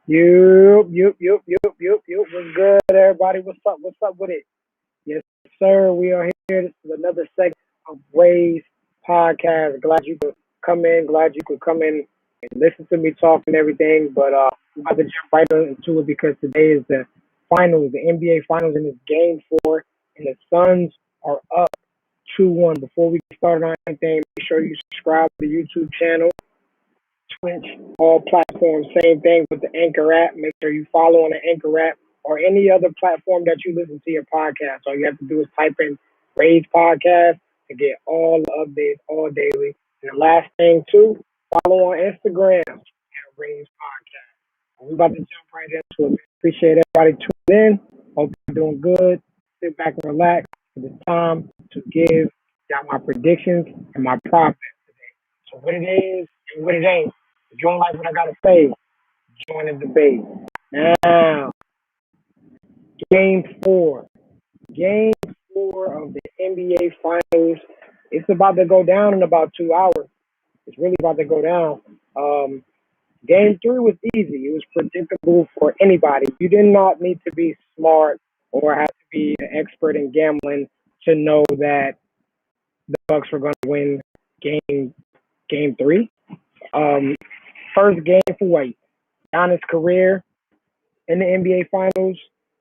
What's good, everybody? What's up? What's up with it? Yes, sir. We are here. This is another segment of Ways Podcast. Glad you could come in. Glad you could come in and listen to me talk and everything. But I'm about to jump right into it because today is the finals, the NBA finals, and it's game four, and the Suns are up 2-1. Before we start on anything, make sure you subscribe to the YouTube channel. Twitch, all platforms, same thing with the Anchor app. Make sure you follow on the Anchor app or any other platform that you listen to your podcast. All you have to do is type in Ray's Podcast to get all the updates all daily. And the last thing too, follow on Instagram at Ray's Podcast. We're about to jump right into it. Appreciate everybody tuning in. Hope you're doing good. Sit back and relax. It's time to give y'all my predictions and my props. So what it is and what it ain't. If you don't like what I gotta say, join the debate. Now, game four. Game four of the NBA Finals. It's about to go down in about 2 hours. It's really about to go down. Game three was easy. It was predictable for anybody. You did not need to be smart or have to be an expert in gambling to know that the Bucks were going to win game three. Um, First game for White. Giannis' career in the NBA Finals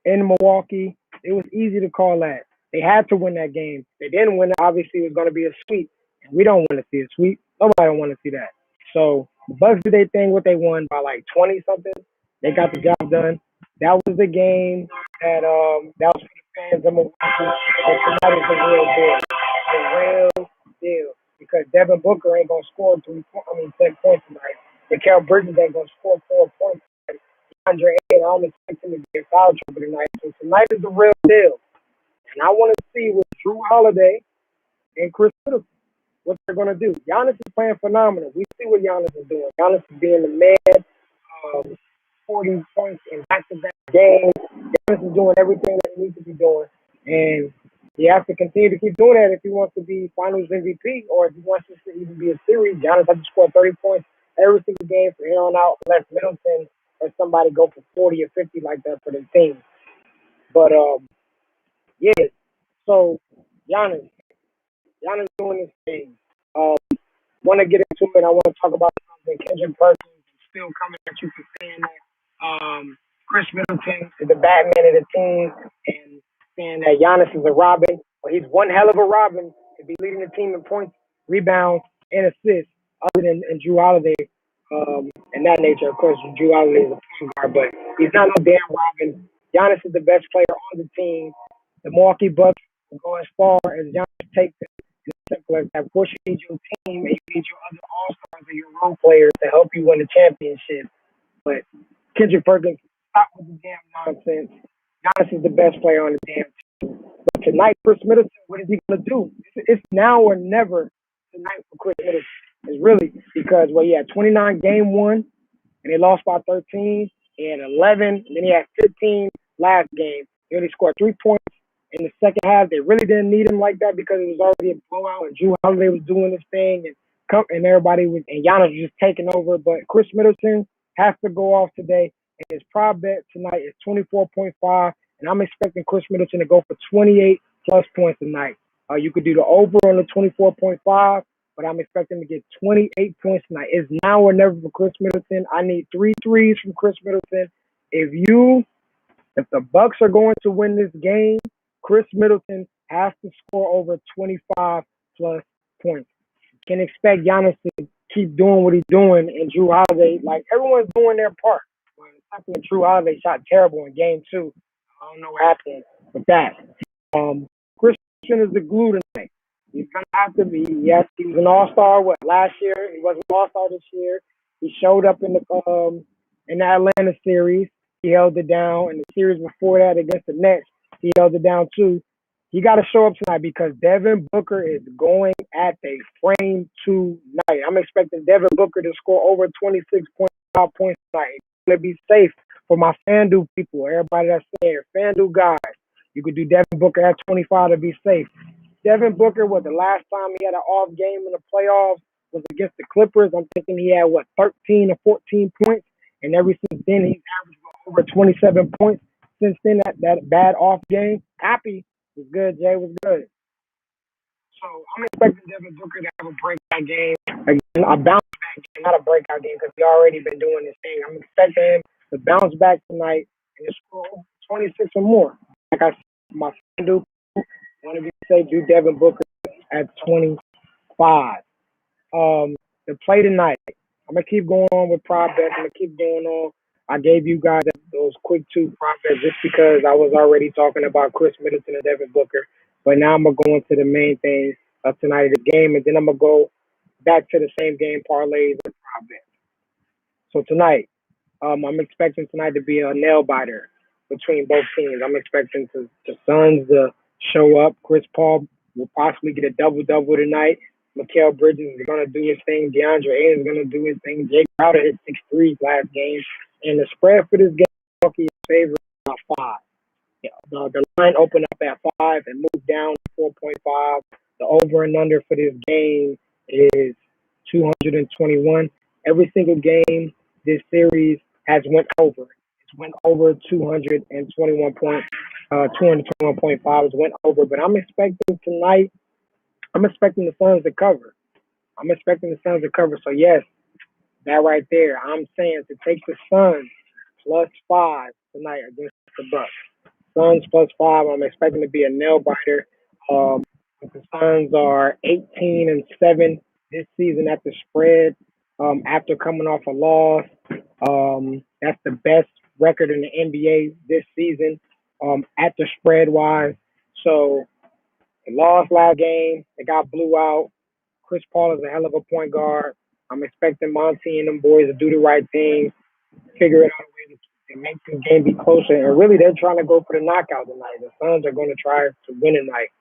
in Milwaukee. It was easy to call that. They had to win that game. They didn't win it. Obviously, it was going to be a sweep. And we don't want to see a sweep. Nobody don't want to see that. So the Bucks did their thing. What they won by like 20 something. They got the job done. That was the game that was for the fans of Milwaukee. And tonight is the real deal. The real deal. Because Devin Booker ain't gonna score 10 points tonight. Mikal Bridges ain't gonna score 4 points. Andre Ayton, I don't expect him to be in foul trouble tonight. So tonight is the real deal. And I want to see with Drew Holiday and Chris Middleton what they're going to do. Giannis is playing phenomenal. We see what Giannis is doing. Giannis is being the man, 40 points in back-to-back games. Giannis is doing everything that he needs to be doing. And he has to continue to keep doing that if he wants to be Finals MVP or if he wants this to even be a series. Giannis has to score 30 points every single game from here on out unless Middleton or somebody go for 40 or 50 like that for the team. But, yeah. So, Giannis doing his thing. Um, want to get into it. I want to talk about something. Kendrick Perkins is still coming at you for saying that Chris Middleton is the Batman of the team and saying that Giannis is a Robin. Well, he's one hell of a Robin to be leading the team in points, rebounds, and assists, other than Drew Holiday and that nature. Of course, Drew Holiday is a point guard, but he's not no damn Robin. Giannis is the best player on the team. The Milwaukee Bucks will go as far as Giannis takes it. Simple as that. Of course, you need your team and you need your other all-stars and your role players to help you win the championship. But Kendrick Perkins, stop with the damn nonsense. Giannis is the best player on the damn team. But tonight, Chris Middleton, what is he going to do? It's now or never tonight for Chris Middleton. It's really because, well, he had 29 game one, and they lost by 13. He had 11, and then he had 15 last game. He only scored 3 points in the second half. They really didn't need him like that because it was already a blowout, and Drew Holiday was doing his thing, and everybody was, and Giannis was just taking over. But Chris Middleton has to go off today, and his prop bet tonight is 24.5, and I'm expecting Chris Middleton to go for 28 plus points tonight. You could do the over on the 24.5, but I'm expecting to get 28 points tonight. It's now or never for Chris Middleton. I need 3 threes from Chris Middleton. If the Bucks are going to win this game, Chris Middleton has to score over 25 plus points. You can expect Giannis to keep doing what he's doing, and Drew Holiday, like everyone's doing their part. I think Drew Holiday shot terrible in game two. I don't know what happened with that. Chris Middleton is the glue tonight. He's gonna have to be. Yes, he was an all-star. Last year? He wasn't an all-star this year. He showed up in the Atlanta series. He held it down. In the series before that against the Nets, he held it down too. He got to show up tonight because Devin Booker is going at the frame tonight. I'm expecting Devin Booker to score over 26.5 points tonight. It's going to be safe for my FanDuel people, everybody that's saying FanDuel guys. You could do Devin Booker at 25 to be safe. Devin Booker, the last time he had an off game in the playoffs was against the Clippers. I'm thinking he had, 13 or 14 points. And ever since then he's averaged over 27 points since then. That bad off game. KOPY was good. Jay was good. So I'm expecting Devin Booker to have a breakout game. Again, a bounce back game, not a breakout game because he already been doing this thing. I'm expecting him to bounce back tonight and score 26 or more. Like I said, my friend do one of you say do Devin Booker at 25. The play tonight. I'm gonna keep going on with prop bets. I'm gonna keep going on. I gave you guys those quick two prop bets just because I was already talking about Chris Middleton and Devin Booker. But now I'm gonna go into the main thing of tonight's game, and then I'm gonna go back to the same game parlays and prop bets. So tonight, I'm expecting tonight to be a nail biter between both teams. I'm expecting the Suns to show up. Chris Paul will possibly get a double double tonight. Mikal Bridges is gonna do his thing. DeAndre Ayton is gonna do his thing. Jake Crowder hit 6 threes last game, and the spread for this game, Milwaukee is favored by 5. Yeah, the line opened up at 5 and moved down to 4.5. The over and under for this game is 221. Every single game this series has went over. It's went over 221 points. 221.5 is went over. But I'm expecting tonight. I'm expecting the Suns to cover. I'm expecting the Suns to cover. So yes, that right there. I'm saying to take the Suns +5 tonight against the Bucks. Suns +5. I'm expecting to be a nail biter. The Suns are 18-7 this season at the spread. After coming off a loss, that's the best record in the NBA this season. At the spread wise, so they lost last game. They got blew out. Chris Paul is a hell of a point guard. I'm expecting Monty and them boys to do the right thing, figure it out a way to make the game be closer. And really, they're trying to go for the knockout tonight. The Suns are going to try to win tonight.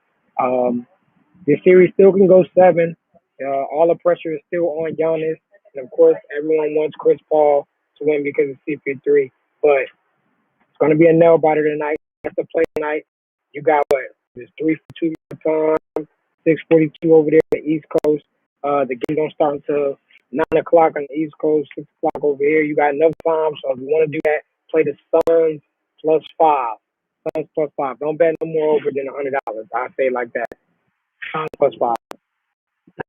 This series still can go 7. All the pressure is still on Giannis. And of course, everyone wants Chris Paul to win because of CP3. But it's going to be a nail biter tonight. That's the play tonight. You got what? There's 3 for 2 time, 6:42 over there on the East Coast. The game don't start until 9 o'clock on the East Coast, 6 o'clock over here. You got enough time, so if you want to do that, play the Suns +5. Suns +5. Don't bet no more over than $100. I say it like that. Suns +5.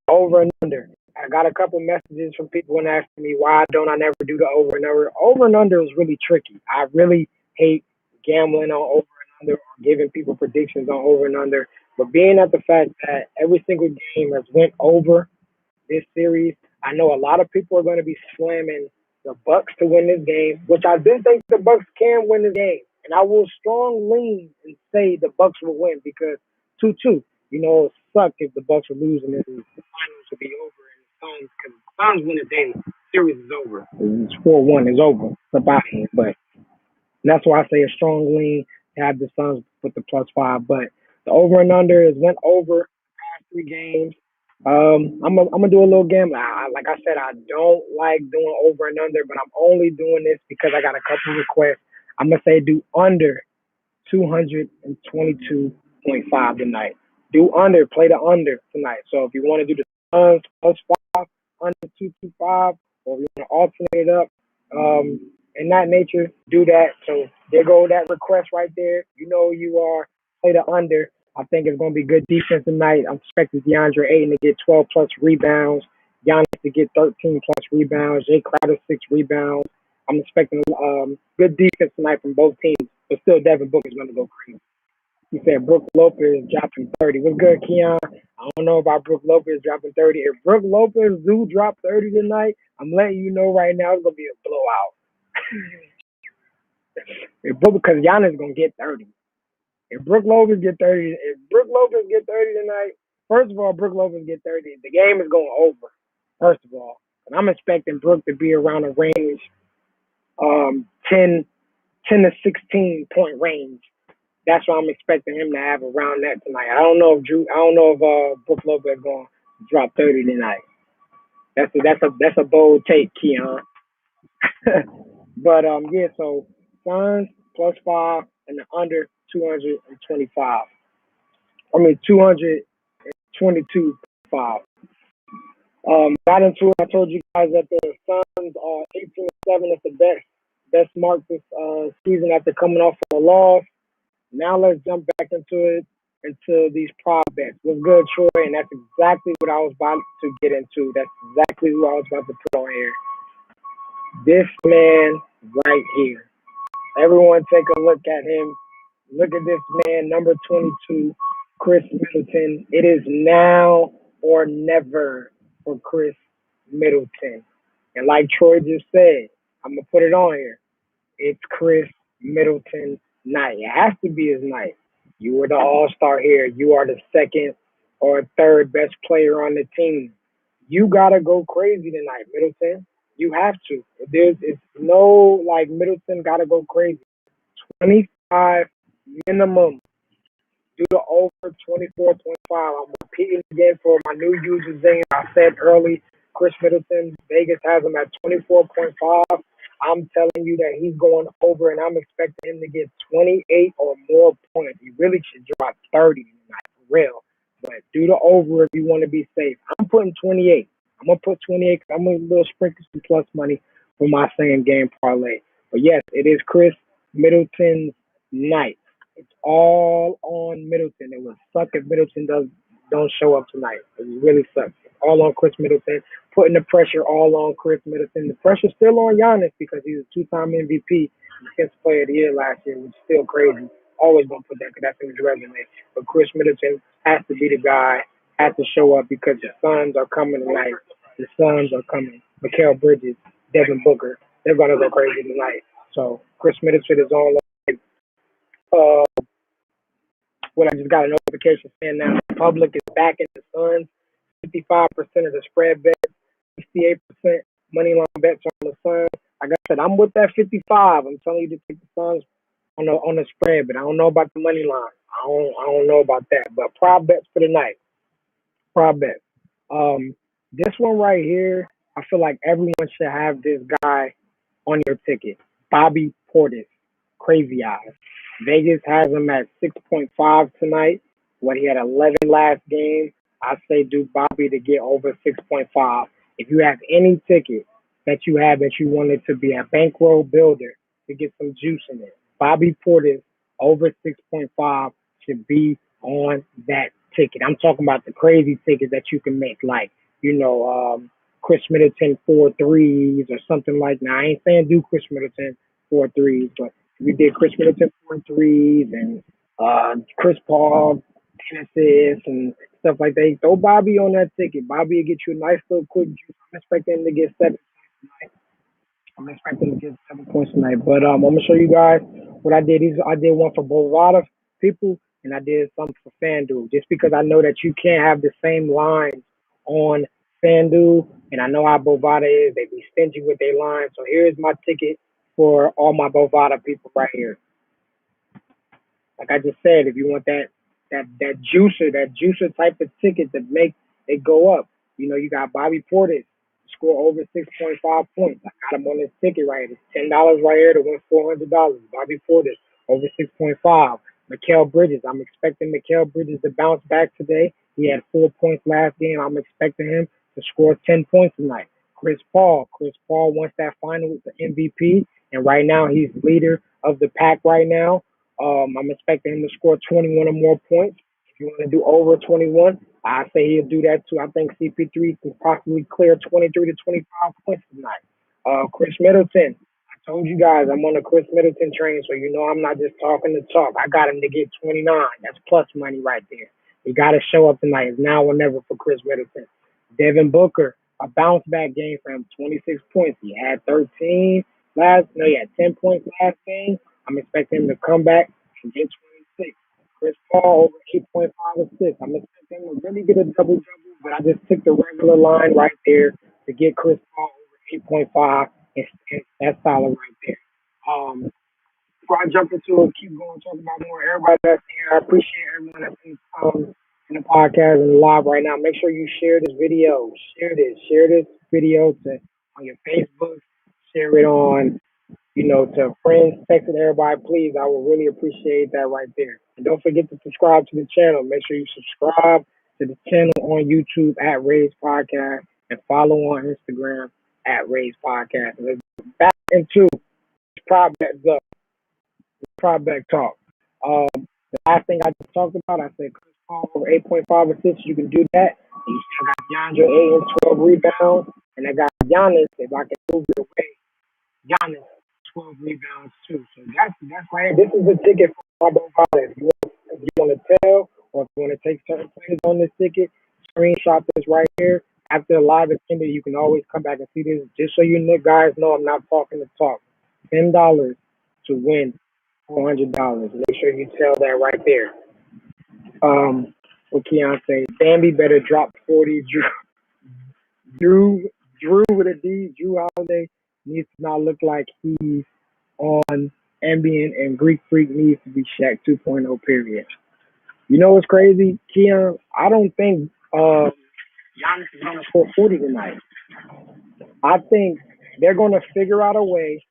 Over and under. I got a couple messages from people and asking me why don't I never do the over and under. Over and under is really tricky. I really hate gambling on over and under or giving people predictions on over and under. But being at the fact that every single game has went over this series, I know a lot of people are going to be slamming the Bucks to win this game, which I do think the Bucks can win this game, and I will strong lean and say the Bucks will win because 2-2. You know, it sucked if the Bucks were losing and the finals would be over and the Suns, because the Suns win the day, the series is over. It's 4-1, it's over. It's about it, but that's why I say a strong lean to have the Suns with the +5. But the over and under is went over past 3 games. I'm gonna do a little gambling. Like I said, I don't like doing over and under, but I'm only doing this because I got a couple requests. I'm gonna say do under 222.5 tonight. Do under, play the under tonight. So if you want to do the Suns +5 under 225, or if you want to alternate it up, in that nature, do that. So there go that request right there. You know you are play the under. I think it's going to be good defense tonight. I'm expecting DeAndre Ayton to get 12 plus rebounds, Giannis to get 13 plus rebounds, Jay Crowder 6 rebounds. I'm expecting good defense tonight from both teams, but still Devin Booker is going to go crazy. He said Brook Lopez dropping 30. What's good, Keon? I don't know about Brook Lopez dropping 30. If Brook Lopez do drop 30 tonight, I'm letting you know right now it's going to be a blowout. Because Giannis is going to get 30. If Brook Lopez get 30 tonight, first of all, Brook Lopez get 30. The game is going over, first of all. And I'm expecting Brook to be around a range 10 to 16 point range. That's what I'm expecting him to have around that tonight. I don't know if Brook Lopez is going to drop 30 tonight. That's a bold take, Keon. But yeah, so Suns +5 and the under 225. 222.5. Got into it. I told you guys that the Suns are 18-7 at the best Let's mark this season after coming off of a loss. Now let's jump back into these prop bets. What's good, Troy? And that's exactly what I was about to get into. That's exactly who I was about to put on here. This man right here. Everyone take a look at him. Look at this man, number 22, Chris Middleton. It is now or never for Chris Middleton. And like Troy just said, I'm going to put it on here. It's Chris Middleton's night. It has to be his night. You were the all-star here. You are the second or third best player on the team. You got to go crazy tonight, Middleton. You have to. It's no like Middleton got to go crazy. 25 minimum. Do the over 24.5. I'm repeating again for my new users. I said early, Chris Middleton, Vegas has him at 24.5. I'm telling you that he's going over, and I'm expecting him to get 28 or more points. He really should drop 30 tonight, for real. But do the over if you want to be safe. I'm putting 28. I'm going to put 28 because I'm going to little sprinkle some plus money for my same game parlay. But yes, it is Chris Middleton's night. It's all on Middleton. It would suck if Middleton don't show up tonight. It really sucks. It's all on Chris Middleton. Putting the pressure all on Chris Middleton. The pressure's still on Giannis because he's a two-time MVP, Defensive Player of the Year last year, which is still crazy. Always gonna put that because that's in his resume. But Chris Middleton has to be the guy, has to show up because the Suns are coming tonight. The Suns are coming. Mikal Bridges, Devin Booker, they're gonna go crazy tonight. So Chris Middleton is on. Uh, When I just got a notification saying that the public is backing the Suns. 55% of the spread bets, 68% money line bets on the Suns. Like I said, I'm with that 55. I'm telling you to take the Suns on the spread, but I don't know about the money line. I don't know about that. But prop bets for the night. Prop bets. This one right here, I feel like everyone should have this guy on your ticket. Bobby Portis, Crazy Eyes. Vegas has him at 6.5 tonight. What he had 11 last game. I say do Bobby to get over 6.5. If you have any ticket that you have that you wanted to be a bankroll builder to get some juice in it, Bobby Portis over 6.5 should be on that ticket. I'm talking about the crazy ticket that you can make, like, Chris Middleton 4 threes or something like that. Now, I ain't saying do Chris Middleton 4 threes, but if you did Chris Middleton 4 threes and Chris Paul 10 assists and stuff like that, throw Bobby on that ticket. Bobby will get you a nice little quick juice. I'm expecting him to get 7 tonight. I'm expecting to get 7 points tonight. But I'm gonna show you guys what I did. I did one for Bovada people and I did some for FanDuel. Just because I know that you can't have the same lines on FanDuel, and I know how Bovada is. They be stingy with their lines. So here's my ticket for all my Bovada people right here. Like I just said, if you want that juicer type of ticket to make it go up, you got Bobby Portis score over 6.5 points. I got him on this ticket right here. It's $10 right here to win $400. Bobby Portis over 6.5. Mikal Bridges. I'm expecting Mikal Bridges to bounce back today. He had 4 points last game. I'm expecting him to score 10 points tonight. Chris Paul. Chris Paul wants that final with the MVP, and right now he's leader of the pack right now. I'm expecting him to score 21 or more points. If you want to do over 21, I say he'll do that too. I think CP3 can possibly clear 23 to 25 points tonight. Chris Middleton. I told you guys I'm on the Chris Middleton train, so I'm not just talking to talk. I got him to get 29. That's plus money right there. He got to show up tonight. It's now or never for Chris Middleton. Devin Booker, a bounce back game for him, 26 points. He had 10 points last game. I'm expecting him to come back and get 26. Chris Paul over 8.5 assists. I'm expecting him to really get a double-double, but I just took the regular line right there to get Chris Paul over 8.5, and that's solid right there. Before I jump into it, keep going, talk about more. Everybody that's here, I appreciate everyone that's in the podcast and live right now. Make sure you share this video. Share this video on your Facebook. Share it on to friends, text it everybody, please. I would really appreciate that right there. And don't forget to subscribe to the channel. Make sure you subscribe to the channel on YouTube at Raise Podcast and follow on Instagram at Raise Podcast. And let's get back into prop bets up. Prop bet talk. The last thing I just talked about, I said Chris Paul over 8.5 assists. You can do that. And you still got DeAndre 8 and 12 rebounds. And I got Giannis, if I can move it away, Giannis 12 rebounds too. So that's right. This is a ticket for my brothers. If you want to tell or if you want to take certain players on this ticket, screenshot this right here. After the live is ended, you can always come back and see this. Just so you guys know, I'm not talking to talk. $10 to win $400. Make sure you tell that right there. What Keon say? Bambi better drop 40. Drew with a D. Drew Holiday needs to not look like he's on Ambient, and Greek Freak needs to be Shaq 2.0. Period. You know what's crazy, Keon? I don't think Giannis is gonna score 40 tonight. I think they're gonna figure out a way.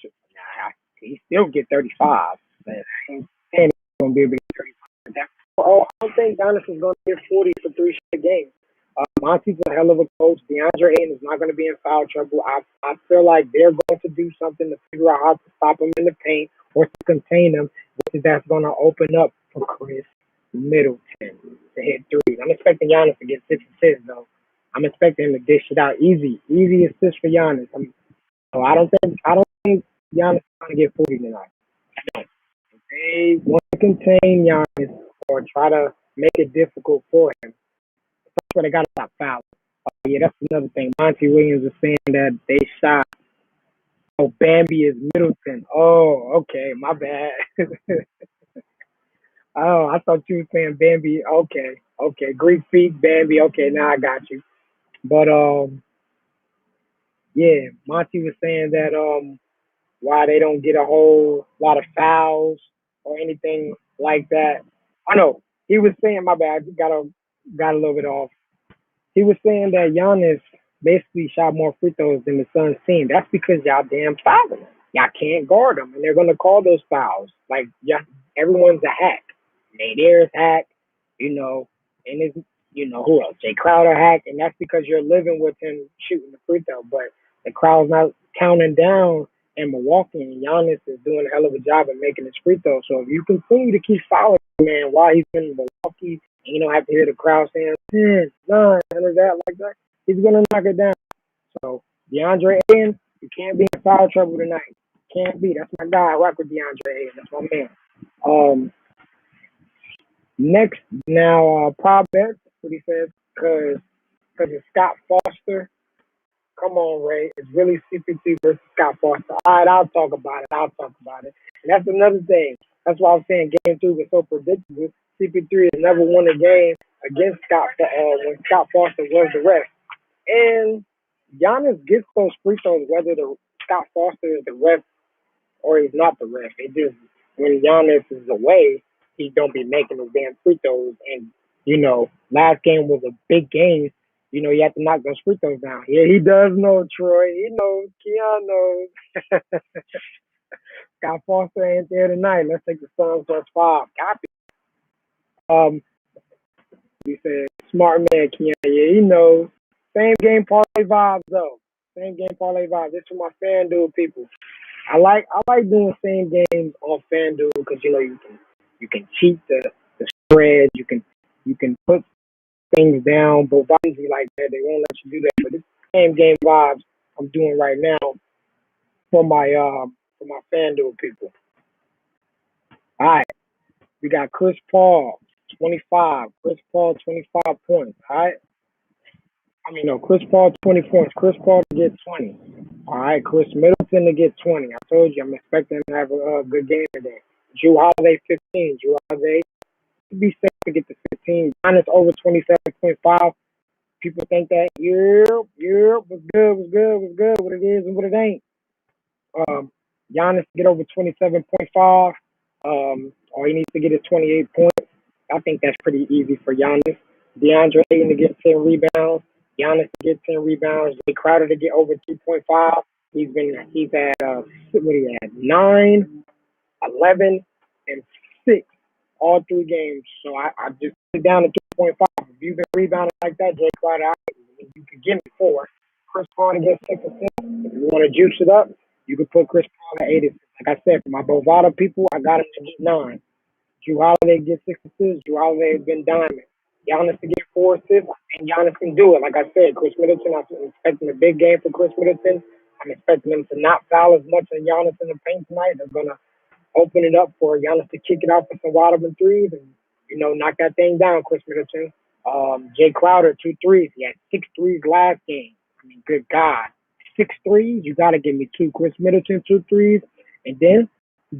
Nah, he still get 35. But I ain't saying he's gonna be able to get 35. I don't think Giannis is gonna get 40 for 3 straight games. Monty's a hell of a coach. DeAndre Ayton is not going to be in foul trouble. I feel like they're going to do something to figure out how to stop him in the paint or to contain him, which that's going to open up for Chris Middleton to hit threes. I'm expecting Giannis to get 6 assists, though. I'm expecting him to dish it out easy assist for Giannis. So I don't think Giannis is going to get 40 tonight. If they want to contain Giannis or try to make it difficult for him, that's where they got to stop fouling. Oh, yeah, that's another thing. Monty Williams was saying that they shot. Oh, Bambi is Middleton. Oh, okay, my bad. Oh, I thought you were saying Bambi. Okay, Greek feet, Bambi. Okay, now I got you. But yeah, Monty was saying that why they don't get a whole lot of fouls or anything like that. I know he was saying, my bad. Got a little bit off. He was saying that Giannis basically shot more free throws than the Suns team. That's because y'all damn fouling. Y'all can't guard them, and they're gonna call those fouls. Like, yeah, everyone's a hack. Nader's hack, you know, and it's, who else? Jay Crowder hack, and that's because you're living with him shooting the free throw. But the crowd's not counting down in Milwaukee, and Giannis is doing a hell of a job at making his free throw. So if you continue to keep fouling, man, while he's in Milwaukee, and you don't have to hear the crowd saying 10, 9, none of that like that, he's gonna knock it down. So DeAndre Ayton, you can't be in foul trouble tonight. Can't be. That's my guy. I rock with DeAndre Ayton. That's my man. Next, now, prop bets, what he says, because it's Scott Foster. Come on, Ray. It's really CP3 versus Scott Foster. All right, I'll talk about it. And that's another thing. That's why I was saying game 2 was so predictable. CP3 has never won a game against Scott when Scott Foster was the ref. And Giannis gets those free throws whether the Scott Foster is the ref or he's not the ref. It just, when Giannis is away, he don't be making those damn free throws. And, last game was a big game. You have to knock those free throws down. Yeah, he does know, Troy. He knows. Keon knows. Scott Foster ain't there tonight. Let's take the Suns plus 5. Copy. He said, smart man, Keon. Yeah, he knows. Same game parlay vibes, though. Same game parlay vibes. This is for my FanDuel people. I like doing same games on FanDuel because you can cheat the spread. You can put things down, but obviously like that they won't let you do that. But this same game vibes I'm doing right now for my FanDuel people. All right, we got Chris Paul 25. Chris Paul 25 points. All right. No, Chris Paul 20 points. Chris Paul to get 20. All right, Chris Middleton to get 20. I told you I'm expecting him to have a good game today. Drew Holiday 15. Drew Holiday to be safe to get to 15. Giannis over 27.5. People think that was good, what it is and what it ain't. Giannis get over 27.5. All he needs to get is 28 points. I think that's pretty easy for Giannis. DeAndre Ayton to get 10 rebounds. Giannis to get 10 rebounds. Jay Crowder to get over 2.5. He's had 9, 11, and 6 all 3 games. So I just put it down to 2.5. If you've been rebounding like that, Jay Crowder, you could give me 4. Chris Paul to get 6 assists. If you want to juice it up, You could put Chris Paul at 86. Like I said, for my Bovada people, I got him to get 9. Drew Holiday gets 6 assists. Drew Holiday has been diamond. Giannis to get 4 assists, and Giannis can do it. Like I said, Chris Middleton, I'm expecting a big game for Chris Middleton. I'm expecting him to not foul as much as Giannis in the paint tonight. They're going to open it up for Giannis to kick it out for some wide open threes and, knock that thing down, Chris Middleton. Jay Crowder, 2 threes. He had 6 threes last game. I mean, good God. 6 threes? You got to give me 2. Chris Middleton, 2 threes. And then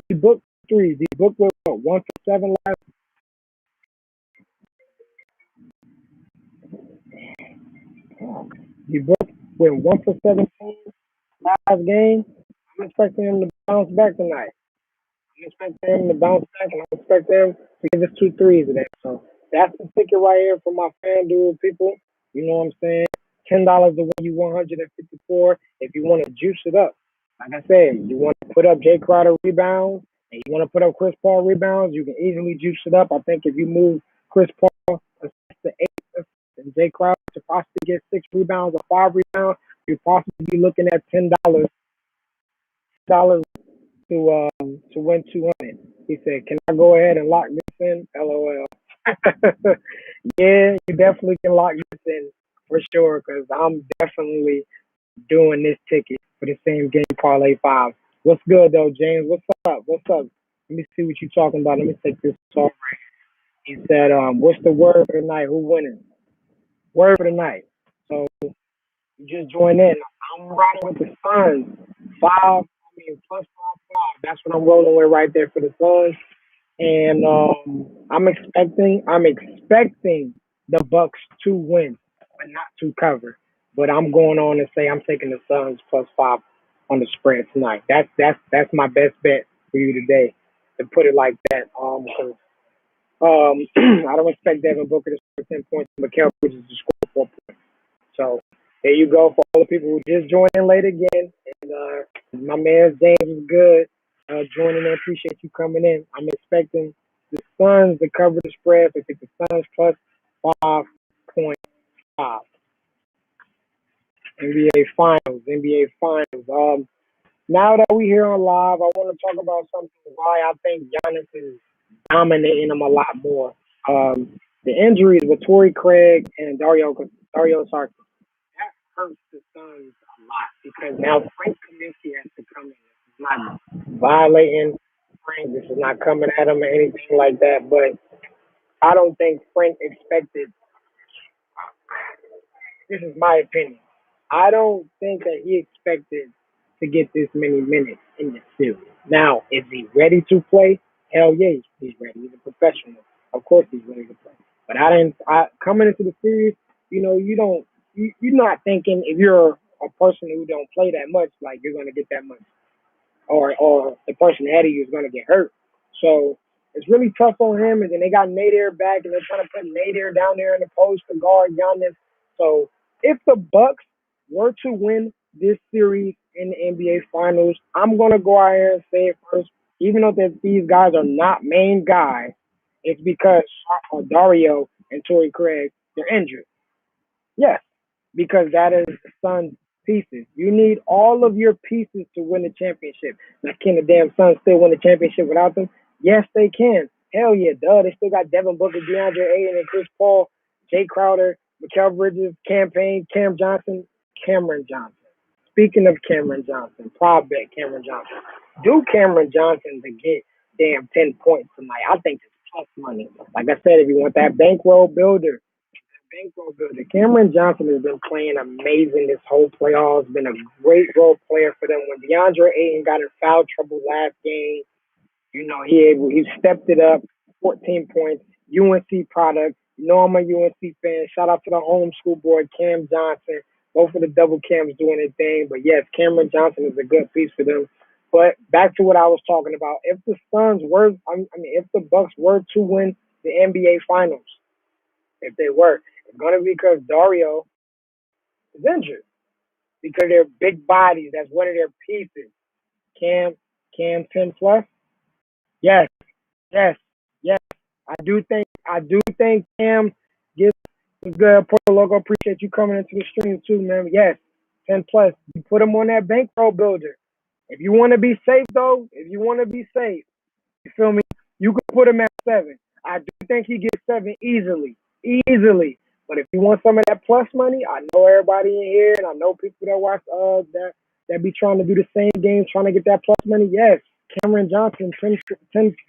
he booked threes. He booked with 1 for 7 last. He booked with 1 for 17 last game. I'm expecting him to bounce back tonight. I'm expecting him to bounce back, and I'm expecting him to give us 2 threes today. So that's the ticket right here for my FanDuel people. You know what I'm saying? $10 to win you 154 if you want to juice it up. Like I said, you want to put up Jay Crowder rebounds and you want to put up Chris Paul rebounds, you can easily juice it up. I think if you move Chris Paul to 8 and Jay Crowder to possibly get 6 rebounds or 5 rebounds, you'd possibly be looking at $10 to win 200. He said, "Can I go ahead and lock this in?" LOL. Yeah, you definitely can lock this in for sure because I'm definitely doing this ticket for the same game parlay 5. What's good though, James? What's up? What's up? Let me see what you're talking about. Let me take this off. He said, "What's the word for the night? Who winning? Word for the night." So you just join in. I'm riding with the Suns. Plus 5. That's what I'm rolling with right there for the Suns. And I'm expecting the Bucks to win, but not to cover. But I'm going on to say I'm taking the Suns plus 5 on the spread tonight. That's my best bet for you today, to put it like that. I don't expect Devin Booker to score 10 points, but Mikal Bridges to score 4 points. So there you go for all the people who just joined in late again. And my man James is good joining in. Appreciate you coming in. I'm expecting the Suns to cover the spread. I think the Suns plus 5.5. NBA Finals. NBA Finals. Now that we're here on live, I want to talk about something why I think Giannis is dominating them a lot more. The injuries with Torrey Craig and Dario Saric, that hurts the Suns a lot because now Frank Kaminsky has to come in. This is not violating Frank. This is not coming at him or anything like that. But I don't think Frank expected. This is my opinion. I don't think that he expected to get this many minutes in the series. Now, is he ready to play? Hell yeah, he's ready. He's a professional. Of course, he's ready to play. But I didn't. Coming into the series, you don't. You're not thinking if you're a person who don't play that much, like you're gonna get that much, or the person ahead of you is gonna get hurt. So it's really tough on him. And then they got Nader back, and they're trying to put Nader down there in the post to guard Giannis. So if the Bucks were to win this series in the NBA Finals, I'm gonna go out here and say it first. Even though these guys are not main guys, it's because Dario and Torrey Craig, they're injured. Yes, because that is the Suns' pieces. You need all of your pieces to win the championship. Now, can the damn Suns still win the championship without them? Yes, they can. Hell yeah, duh. They still got Devin Booker, DeAndre Ayton, and Chris Paul, Jay Crowder, Mikal Bridges, Cameron Johnson. Speaking of Cameron Johnson, prop bet Cameron Johnson. Do Cameron Johnson to get damn 10 points tonight. I think it's plus money. Like I said, if you want that bankroll builder, Cameron Johnson has been playing amazing this whole playoffs. Been a great role player for them. When DeAndre Ayton got in foul trouble last game, he stepped it up. 14 points. UNC product. I'm a UNC fan. Shout out to the homeschool boy Cam Johnson. Both of the double cams doing their thing. But yes, Cameron Johnson is a good piece for them. But back to what I was talking about. If the if the Bucks were to win the NBA Finals, if they were, it's going to be because Dario is injured. Because they're big bodies. That's one of their pieces. Cam 10 plus? Yes, yes, yes. I do think Cam gets good. Porto Logo, appreciate you coming into the stream too, man. Yes, 10 plus. You put him on that bankroll builder. If you want to be safe, though, if you want to be safe, you feel me? You could put him at 7. I do think he gets 7 easily, easily. But if you want some of that plus money, I know everybody in here, and I know people that watch that be trying to do the same game, trying to get that plus money. Yes, Cameron Johnson, 10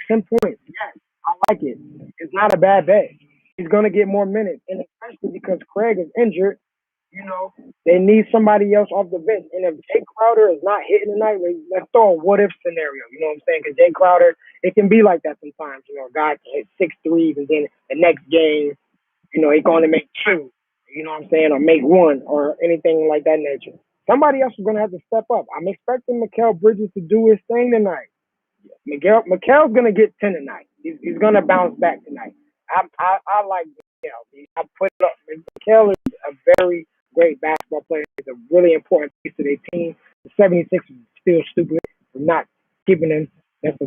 points. Yes, I like it. It's not a bad bet. He's gonna get more minutes, and especially because Craig is injured, you know, they need somebody else off the bench. And if Jay Crowder is not hitting tonight, let's throw a what if scenario. You know what I'm saying? Because Jay Crowder, it can be like that sometimes. You know, a guy can hit 6 threes, and then the next game, you know, he's going to make 2. You know what I'm saying? Or make 1 or anything like that nature. Somebody else is going to have to step up. I'm expecting Mikal Bridges to do his thing tonight. Mikal's going to get 10 tonight. He's going to bounce back tonight. I like Mikal. I put it up. Mikal is a very great basketball player. He's a really important piece to their team. The 76 is still stupid for not keeping him. That's a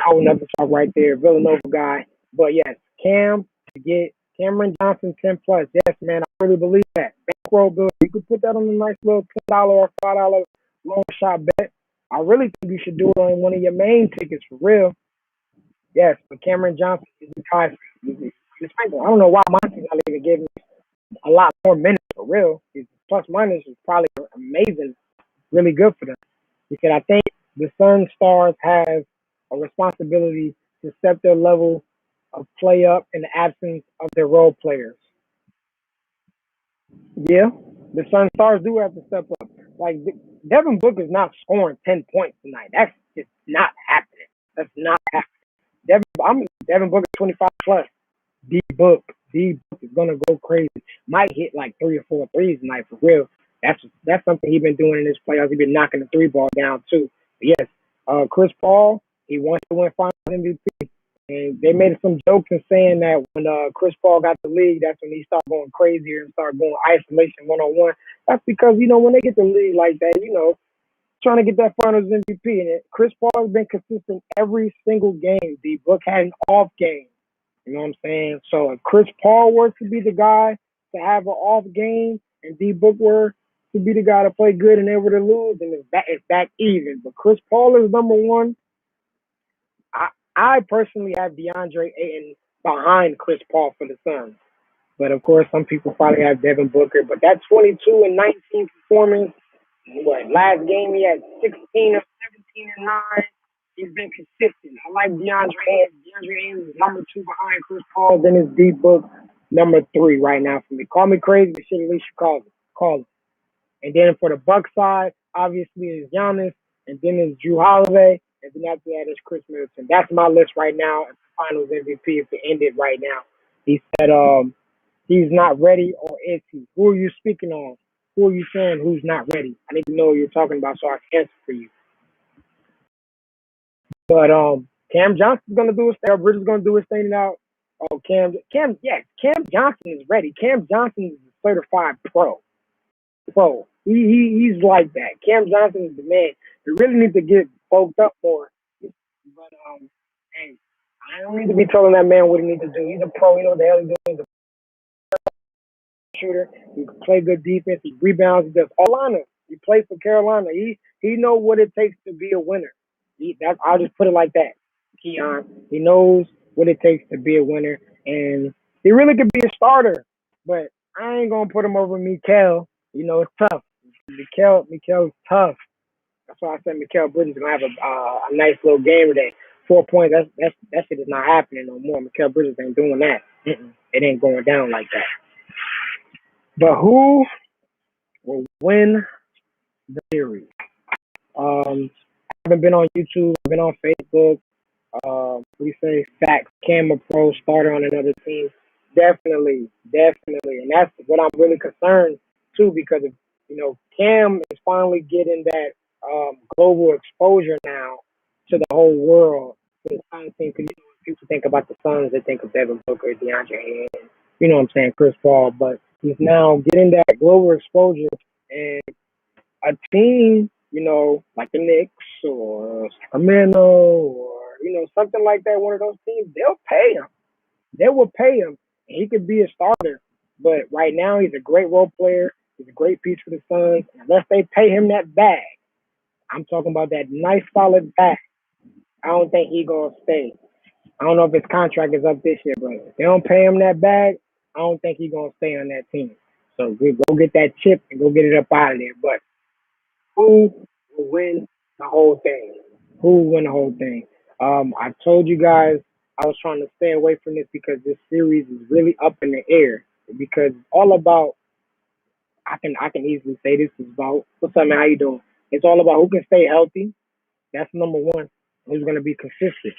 whole nother talk right there. Villanova guy. But yes, Cam to get Cameron Johnson 10 plus. Yes, man, I really believe that. Bankroll good. You could put that on a nice little $10 or $5 long shot bet. I really think you should do it on one of your main tickets for real. Yes, but Cameron Johnson is the guy. I don't know why Monty's not even giving a lot more minutes for real. His plus minus is probably amazing, really good for them. Because I think the Sun Stars have a responsibility to step their level of play up in the absence of their role players. Yeah, the Sun Stars do have to step up. Like Devin Booker's not scoring 10 points tonight. That's just not happening. That's not happening. Devin Booker 25 plus. D Book is gonna go crazy. Might hit like 3 or 4 threes tonight for real. That's something he's been doing in this playoffs. He's been knocking the 3 ball down too. But yes, Chris Paul, he wants to win Finals MVP. And they made some jokes and saying that when Chris Paul got the league, that's when he started going crazier and started going isolation 1-on-1. That's because, when they get the league like that, trying to get that Finals MVP. And Chris Paul has been consistent every single game. D Book had an off game. You know what I'm saying? So if Chris Paul were to be the guy to have an off game and D Book were to be the guy to play good and they were to lose, then it's back even. But Chris Paul is number one. I personally have DeAndre Ayton behind Chris Paul for the Suns. But of course, some people probably have Devin Booker. But that 22 and 19 performance, last game he had 16 or 17 and 9. He's been consistent. I like DeAndre Ayton. DeAndre Ayton is number 2 behind Chris Paul. Then it's D Book number 3 right now for me. Call me crazy, but shit, at least you call it. And then for the Bucks side, obviously it's Giannis, and then it's Drew Holiday, and then after that it's Chris Middleton. That's my list right now as the Finals MVP if it ended right now. He said he's not ready, or is he? Who are you speaking on? Who are you saying who's not ready? I need to know what you're talking about so I can answer for you. But Cam Johnson's gonna do his thing. Bridges gonna do his thing now. Oh, Cam Johnson is ready. Cam Johnson is a certified pro. He's like that. Cam Johnson is the man. He really needs to get bulked up more. But hey, I don't need to be telling that man what he needs to do. He's a pro. He knows what the hell he's doing. He's a shooter. He can play good defense. He rebounds. He does all on him. He plays for Carolina. He knows what it takes to be a winner. I'll just put it like that. Keon. He knows what it takes to be a winner, and he really could be a starter. But I ain't gonna put him over Mikal. It's tough. Mikal's tough. That's why I said Mikal Bridges is gonna have a nice little game today. 4 points. That shit is not happening no more. Mikal Bridges ain't doing that. It ain't going down like that. But who will win the series? I haven't been on YouTube. I've been on Facebook. What do you say? Facts. Cam a pro starter on another team. Definitely, and that's what I'm really concerned too because of, Cam is finally getting that global exposure now to the whole world. To the Suns team, because when people think about the Suns, they think of Devin Booker, DeAndre Ayton, what I'm saying, Chris Paul. But he's now getting that global exposure, and a team, like the Knicks or Sacramento or something like that, one of those teams, they'll pay him. They will pay him, and he could be a starter. But right now, he's a great role player. He's a great piece for the Suns. Unless they pay him that bag, I'm talking about that nice solid back. I don't think he gonna stay. I don't know if his contract is up this year, but if they don't pay him that bag, I don't think he's gonna stay on that team. So we go get that chip and go get it up out of there. But who will win the whole thing? Who will win the whole thing? I told you guys I was trying to stay away from this because this series is really up in the air. Because it's all about I can easily say this is about what's up, man? How you doing? It's all about who can stay healthy. That's number one. Who's going to be consistent?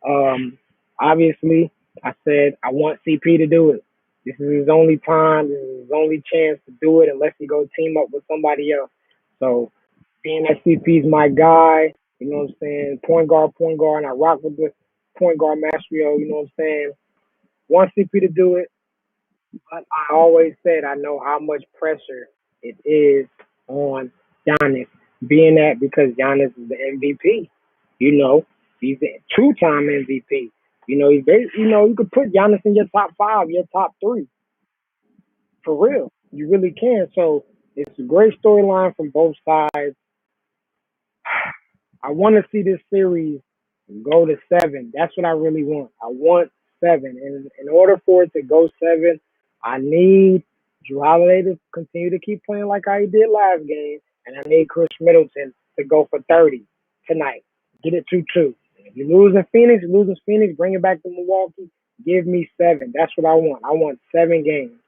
Um, Obviously, I said I want CP to do it. This is his only time. This is his only chance to do it unless he go team up with somebody else. So being that CP's my guy, you know what I'm saying? Point guard, and I rock with the point guard maestro, you know what I'm saying? Want CP to do it, but I always said I know how much pressure it is on Giannis, being that because Giannis is the MVP. You know, he's a two-time MVP. You know, he's very, you could put Giannis in your top five, your top three, for real. You really can. So it's a great storyline from both sides. I want to see this series go to seven. That's what I really want. I want seven. And in order for it to go seven, I need Drew Holiday to continue to keep playing like how he did last game. And I need Chris Middleton to go for 30 tonight. Get it 2-2. If you lose in Phoenix, bring it back to Milwaukee. Give me seven. That's what I want. I want 7 games.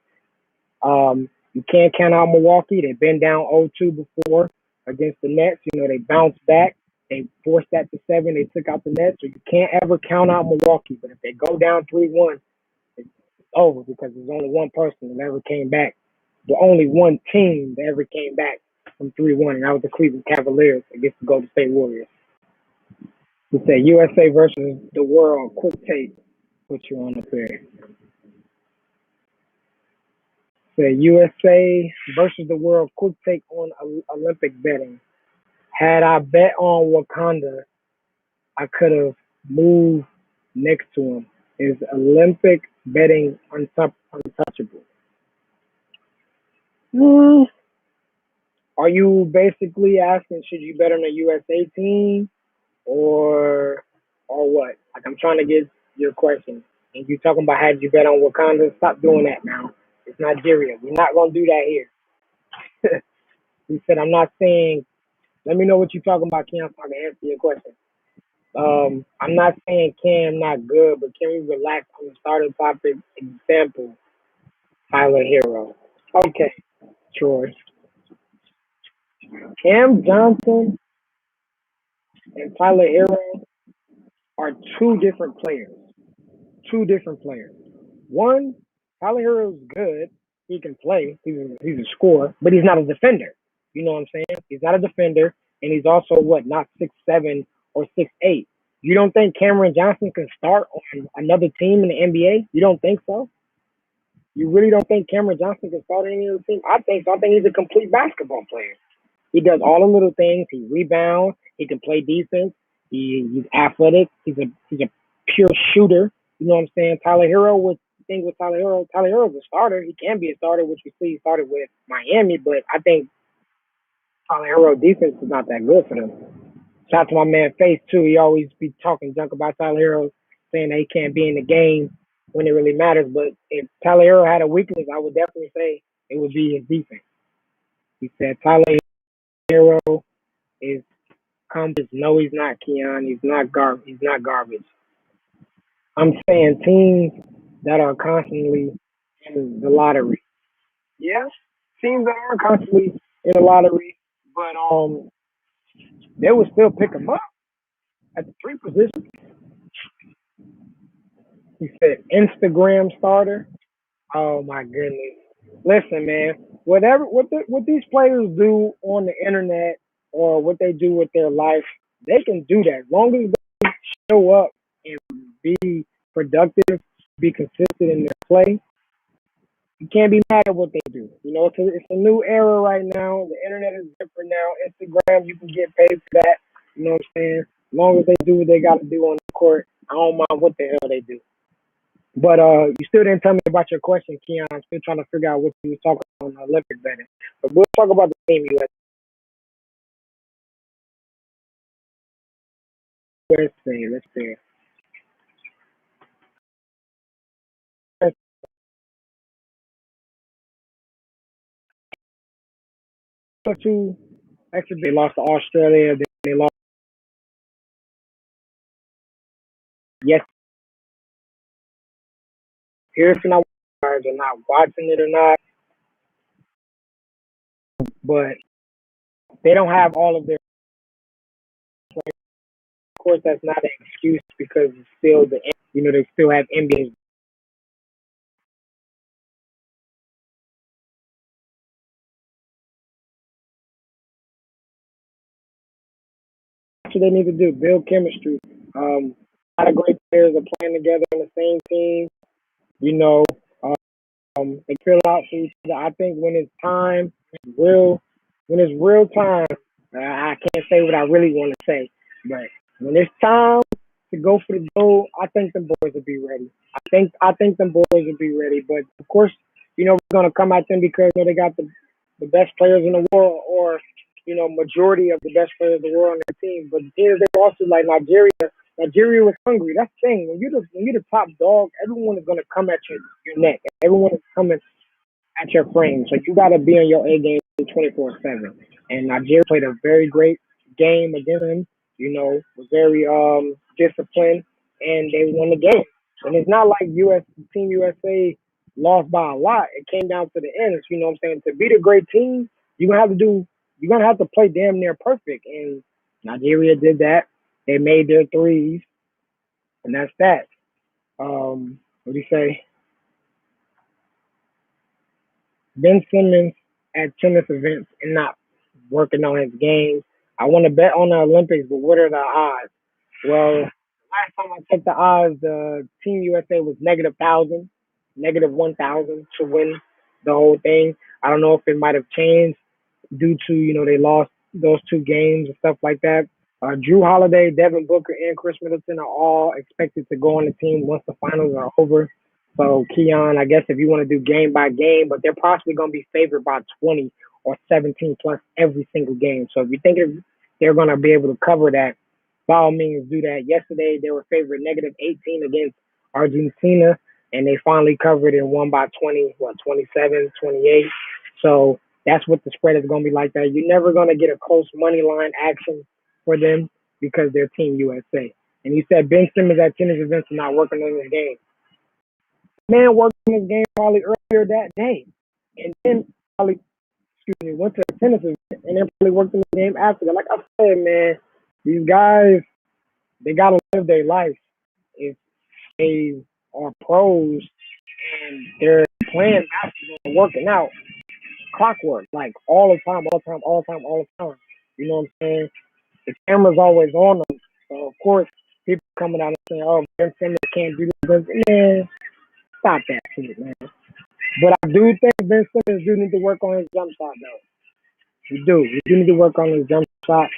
You can't count out Milwaukee. They've been down 0-2 before against the Nets. You know, they bounced back. They forced that to 7. They took out the Nets. So you can't ever count out Milwaukee. But if they go down 3-1, it's over because there's only one person that ever came back. The only one team that ever came back from 3-1, and that was the Cleveland Cavaliers against the Golden State Warriors. We said USA versus the world. Quick take. Put you on up here. Say USA versus the world. Quick take on Olympic betting. Had I bet on Wakanda, I could have moved next to him. Is Olympic betting untouchable? Hmm. Are you basically asking should you bet on a USA team or what? Like I'm trying to get your question. And you talking about had you bet on Wakanda? Stop doing that now. It's Nigeria. We're not gonna do that here. He said I'm not saying. Let me know what you're talking about, Cam, so I can answer your question. I'm not saying Cam not good, but can we relax on the starting topic? Example, Tyler Hero. Okay, Troy. Cam Johnson and Tyler Hero are two different players. Two different players. One, Tyler Hero's good. He can play. He's a scorer, but he's not a defender. You know what I'm saying? He's not a defender, and he's also what, not 6'7" or 6'8". You don't think Cameron Johnson can start on another team in the NBA? You don't think so? You really don't think Cameron Johnson can start on any other team? I think so. I think he's a complete basketball player. He does all the little things. He rebounds. He can play defense. He's athletic. He's a pure shooter. You know what I'm saying? Tyler Hero was the thing with Tyler Hero. Tyler Hero's a starter. He can be a starter, which we see he started with Miami, but I think Tyler Hero defense is not that good for them. Shout out to my man Face too. He always be talking junk about Tyler Hero, saying that he can't be in the game when it really matters. But if Tyler Hero had a weakness, I would definitely say it would be his defense. He said Tyler Hero is compass. No, he's not Keon. He's not garbage. He's not garbage. I'm saying teams that are constantly in the lottery. Yeah, teams that are constantly in the lottery, but they would still pick him up at the 3 position. He said Instagram starter. Oh my goodness. Listen, man. What these players do on the internet or what they do with their life, they can do that as long as they show up and be productive, be consistent in their play. You can't be mad at what they do. You know, it's a new era right now. The internet is different now. Instagram, you can get paid for that. You know what I'm saying? As long as they do what they got to do on the court, I don't mind what the hell they do. But you still didn't tell me about your question, Keon. I'm still trying to figure out what you were talking about on Olympic betting. But we'll talk about the team US. USA. Let's see. Two actually they lost to Australia. Then they lost. Yes, here's not they're not watching it or not, but they don't have all of their. Of course, that's not an excuse because it's still they still have NBA. That's what they need to do. Build chemistry. A lot of great players are playing together on the same team. You know, they fill out for each other. I think when it's time, real, when it's real time, I can't say what I really want to say, but when it's time to go for the goal, I think the boys will be ready. I think the boys will be ready. But of course, we're gonna come at them because they got the best players in the world, or majority of the best players in the world on their team. But here they also like Nigeria. Nigeria was hungry. That's the thing. When you're the top dog, everyone is gonna come at your neck. Everyone is coming at your frame. So you got to be on your A game 24/7. And Nigeria played a very great game against him. Was very disciplined, and they won the game. And it's not like Team USA lost by a lot. It came down to the end. You know what I'm saying? To beat a great team, you're gonna have to play damn near perfect. And Nigeria did that. They made their threes, and that's that. What do you say? Ben Simmons at tennis events and not working on his game. I want to bet on the Olympics, but what are the odds? Well, last time I checked the odds, the Team USA was -1,000, -1,000 to win the whole thing. I don't know if it might have changed due to they lost those two games and stuff like that. Drew Holiday, Devin Booker, and Chris Middleton are all expected to go on the team once the finals are over. So Keon, I guess if you want to do game by game, but they're possibly going to be favored by 20 or 17 plus every single game. So if you think they're going to be able to cover that, by all means do that. Yesterday they were favored -18 against Argentina, and they finally covered and won by 20, 27, 28. So that's what the spread is going to be like that. You're never going to get a close money line action for them because they're Team USA. And you said Ben Simmons at tennis events are not working on his game. Man worked on his game probably earlier that day. And then probably, went to a tennis event and then probably worked on the game after that. Like I said, man, these guys, they got to live their life. If they are pros and they're playing basketball, working out, clockwork, like all the time, all the time, all the time, all the time. You know what I'm saying? The camera's always on them. So, of course, people coming out and saying, oh, Ben Simmons can't do this. Man, stop that shit, man. But I do think Ben Simmons do need to work on his jump shot, though. We do. We do need to work on his jump shot.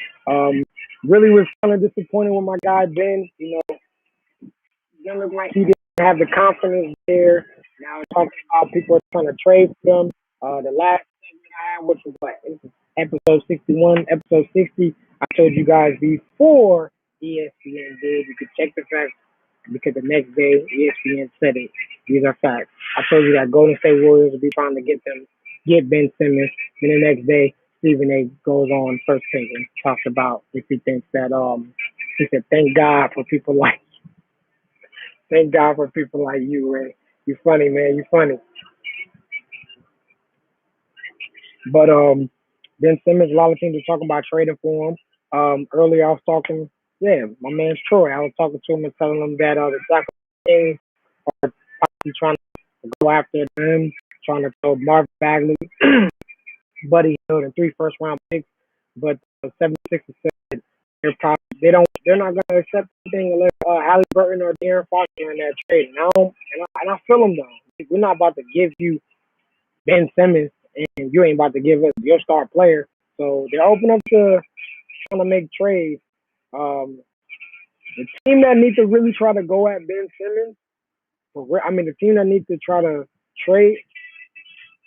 Really was kind of disappointed with my guy Ben. Didn't look like he didn't have the confidence there. Now talking about people are trying to trade for them. The last segment I had, which was what, episode 61, episode 60. I told you guys before ESPN did. You could check the facts because the next day ESPN said it. These are facts. I told you that Golden State Warriors will be trying to get Ben Simmons. Then the next day, Stephen A. goes on first take and talks about if he thinks that he said thank God for people like you, Ray. You funny, man. You funny. But Ben Simmons, a lot of teams are talking about trading for him. Earlier I was talking, yeah, my man's Troy. I was talking to him and telling him that the Sacramento Kings are possibly trying to go after him, trying to throw Marvin Bagley, Buddy Hield, and 3 first-round picks. But the 76ers said they're not going to accept anything unless Halliburton or De'Aaron Fox are in that trade. And I feel them though. We're not about to give you Ben Simmons and you ain't about to give us your star player. So they're open up to trying to make trades. Um, the team that needs to really try to go at Ben Simmons, the team that needs to try to trade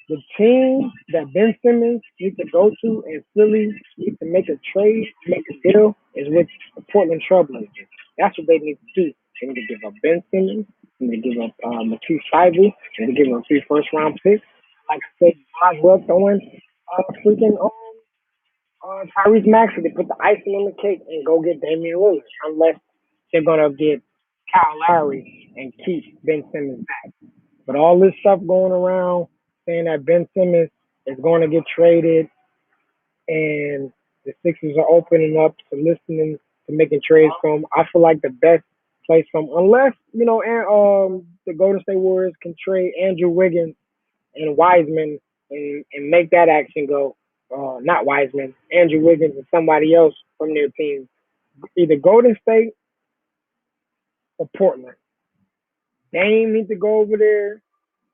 The team that Ben Simmons needs to go to and Philly needs to make a trade, make a deal, is with the Portland Trailblazers. That's what they need to do. They need to give up Ben Simmons, they need to give up Matisse Thybulle, they need to give up 3 first-round picks. Like I said, might as well throw in freaking Tyrese Maxey to put the icing on the cake and go get Damian Lillard, unless they're gonna get Kyle Lowry and keep Ben Simmons back. But all this stuff going around saying that Ben Simmons is going to get traded and the Sixers are opening up to listening to making trades from, I feel like the best place from, unless, the Golden State Warriors can trade Andrew Wiggins and Wiseman and make that action go. Not Wiseman, Andrew Wiggins and somebody else from their team. Either Golden State or Portland. Dame need to go over there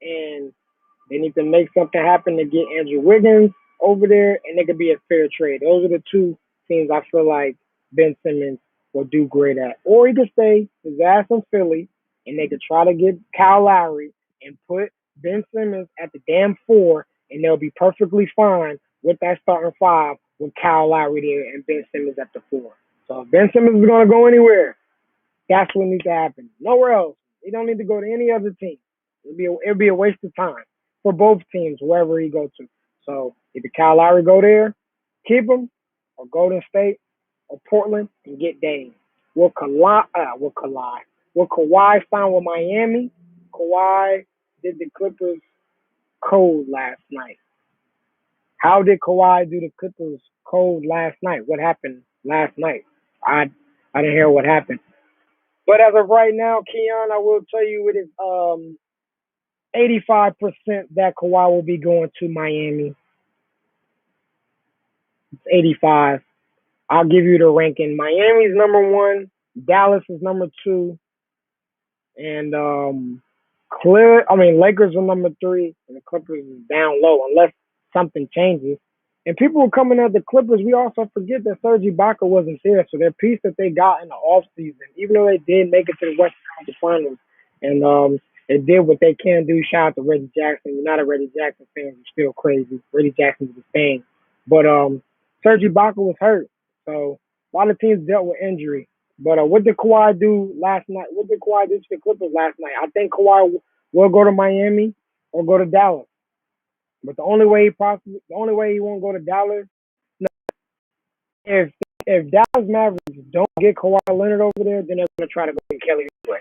and they need to make something happen to get Andrew Wiggins over there, and it could be a fair trade. Those are the two teams I feel like Ben Simmons will do great at. Or he could stay his ass in Philly, and they could try to get Kyle Lowry and put Ben Simmons at the damn 4, and they'll be perfectly fine with that starting 5 with Kyle Lowry there and Ben Simmons at the 4. So if Ben Simmons is going to go anywhere, that's what needs to happen. Nowhere else. He don't need to go to any other team. It'll be a waste of time for both teams, wherever he go to. So either Kyle Lowry go there, keep him, or Golden State or Portland and get Dame. Will Kawhi sign with Miami? Kawhi did the Clippers cold last night. How did Kawhi do the Clippers cold last night? What happened last night? I didn't hear what happened. But as of right now, Keon, I will tell you it is 85% that Kawhi will be going to Miami. It's 85. I'll give you the ranking. Miami's number 1, Dallas is number 2, and Lakers are number 3, and the Clippers is down low unless something changes. And people were coming at the Clippers. We also forget that Serge Ibaka wasn't there, so their piece that they got in the offseason, even though they did make it to the Western Conference Finals, and they did what they can do. Shout out to Reggie Jackson. You're not a Reggie Jackson fan, you're still crazy. Reggie Jackson's the thing. But Serge Ibaka was hurt, so a lot of teams dealt with injury. But what did Kawhi do last night? What did Kawhi do to the Clippers last night? I think Kawhi will go to Miami or go to Dallas. But the only way he won't go to Dallas, if if Dallas Mavericks don't get Kawhi Leonard over there, then they're gonna try to go get Kelly Oubre.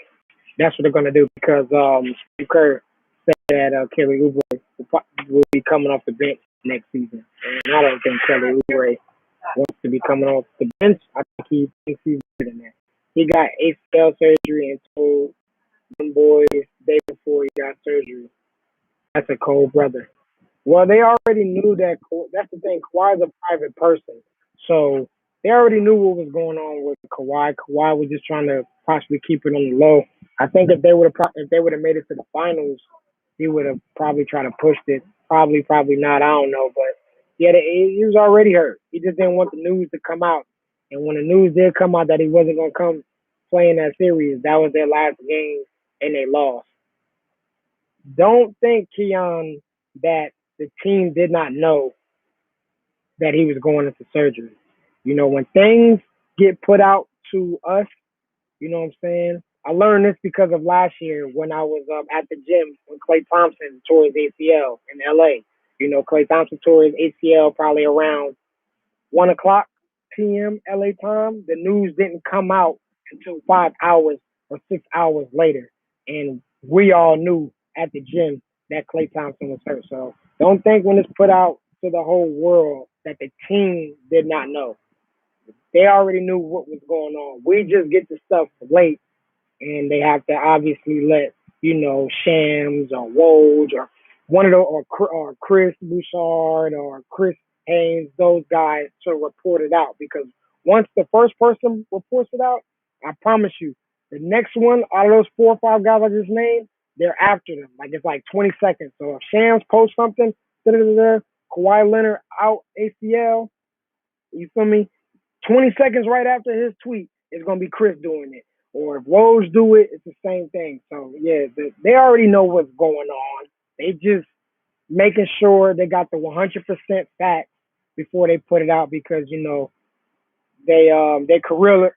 That's what they're gonna do because Steve Kerr said that Kelly Oubre will be coming off the bench next season, and I don't think Kelly Oubre wants to be coming off the bench. I think he thinks he's better than that. He got ACL surgery and told them boys the day before he got surgery. That's a cold brother. Well, they already knew that. That's the thing. Kawhi's a private person, so they already knew what was going on with Kawhi. Kawhi was just trying to possibly keep it on the low. I think if they would have made it to the finals, he would have probably tried to push it. Probably not. I don't know, but yeah, he was already hurt. He just didn't want the news to come out. And when the news did come out that he wasn't gonna come play in that series, that was their last game, and they lost. Don't think, Keon, that the team did not know that he was going into surgery. When things get put out to us, you know what I'm saying? I learned this because of last year when I was at the gym when Klay Thompson tore his ACL in LA. Klay Thompson tore his ACL probably around 1 o'clock p.m. LA time. The news didn't come out until 5 hours or 6 hours later. And we all knew at the gym that Klay Thompson was hurt. So don't think when it's put out to the whole world that the team did not know. They already knew what was going on. We just get the stuff late, and they have to obviously let Shams or Woj or one of the or Chris Bouchard or Chris Haynes, those guys, to report it out, because once the first person reports it out, I promise you, the next one out of those 4 or 5 guys I just named, they're after them. Like it's like 20 seconds. So if Shams posts something, Kawhi Leonard out ACL, you feel me? 20 seconds right after his tweet, it's gonna be Chris doing it. Or if Woj do it, it's the same thing. So yeah, they already know what's going on. They just making sure they got the 100% facts before they put it out because their career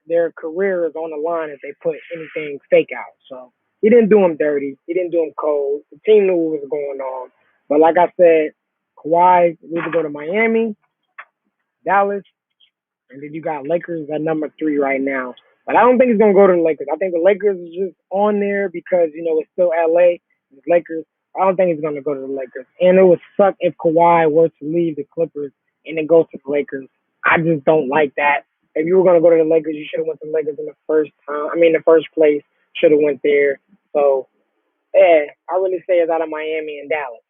is on the line if they put anything fake out. So he didn't do him dirty. He didn't do him cold. The team knew what was going on. But like I said, Kawhi needs to go to Miami, Dallas, and then you got Lakers at number 3 right now. But I don't think he's gonna go to the Lakers. I think the Lakers is just on there because it's still LA. It's Lakers. I don't think he's gonna go to the Lakers. And it would suck if Kawhi were to leave the Clippers and then go to the Lakers. I just don't like that. If you were gonna go to the Lakers, you should have went to the Lakers in the first time. I mean, the first place should have went there. So yeah, I really say it's out of Miami and Dallas.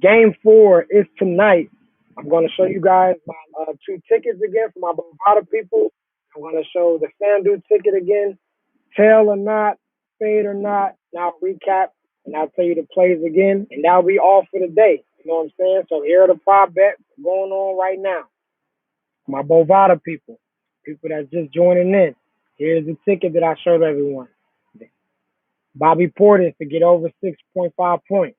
Game 4 is tonight. I'm going to show you guys my 2 tickets again for my Bovada people. I'm going to show the FanDuel ticket again. Tail or not, fade or not. Now recap, and I'll tell you the plays again, and that'll be all for the day. You know what I'm saying? So here are the prop bets going on right now. My Bovada people that's just joining in. Here's the ticket that I showed everyone. Bobby Portis to get over 6.5 points.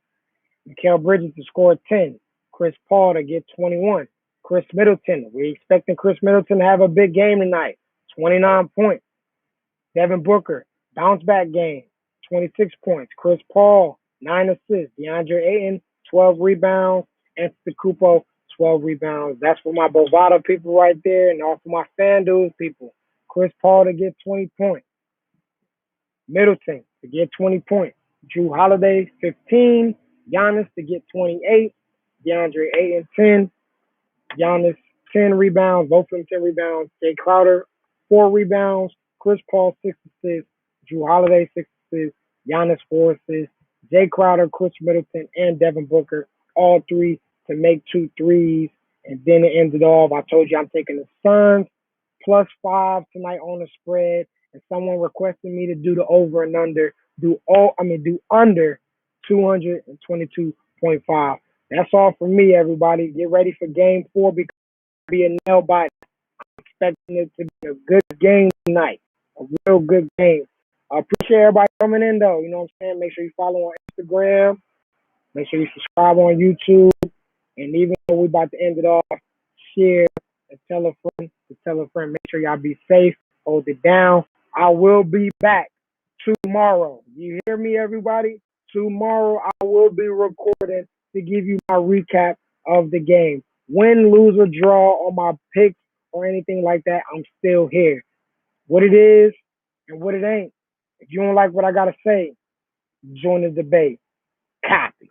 Mikal Bridges to score 10. Chris Paul to get 21. Chris Middleton. We're expecting Chris Middleton to have a big game tonight. 29 points. Devin Booker, bounce back game. 26 points. Chris Paul, 9 assists. DeAndre Ayton, 12 rebounds. Anthony Kupo, 12 rebounds. That's for my Bovada people right there, and also my FanDuel people. Chris Paul to get 20 points. Middleton to get 20 points. Drew Holiday, 15. Giannis to get 28. DeAndre Ayton, 10. Giannis, 10 rebounds. Both of them 10 rebounds. Jay Crowder, 4 rebounds. Chris Paul, 6 assists. Drew Holiday, 6 assists. Giannis, 4 assists. Jay Crowder, Chris Middleton, and Devin Booker, all 3 to make 2 threes. And then it ended off. I told you I'm taking the Suns +5 tonight on the spread. And someone requested me to do the over and under. Do under 222.5. That's all for me, everybody. Get ready for game 4 because it'll be a nail bite. I'm expecting it to be a good game tonight. A real good game. I appreciate everybody coming in, though. You know what I'm saying? Make sure you follow on Instagram. Make sure you subscribe on YouTube. And even though we're about to end it off, share and tell a friend to tell a friend. Make sure y'all be safe. Hold it down. I will be back tomorrow. You hear me, everybody? Tomorrow I will be recording to give you my recap of the game. Win, lose, or draw on my picks or anything like that, I'm still here. What it is and what it ain't. If you don't like what I got to say, join the debate. KOPY.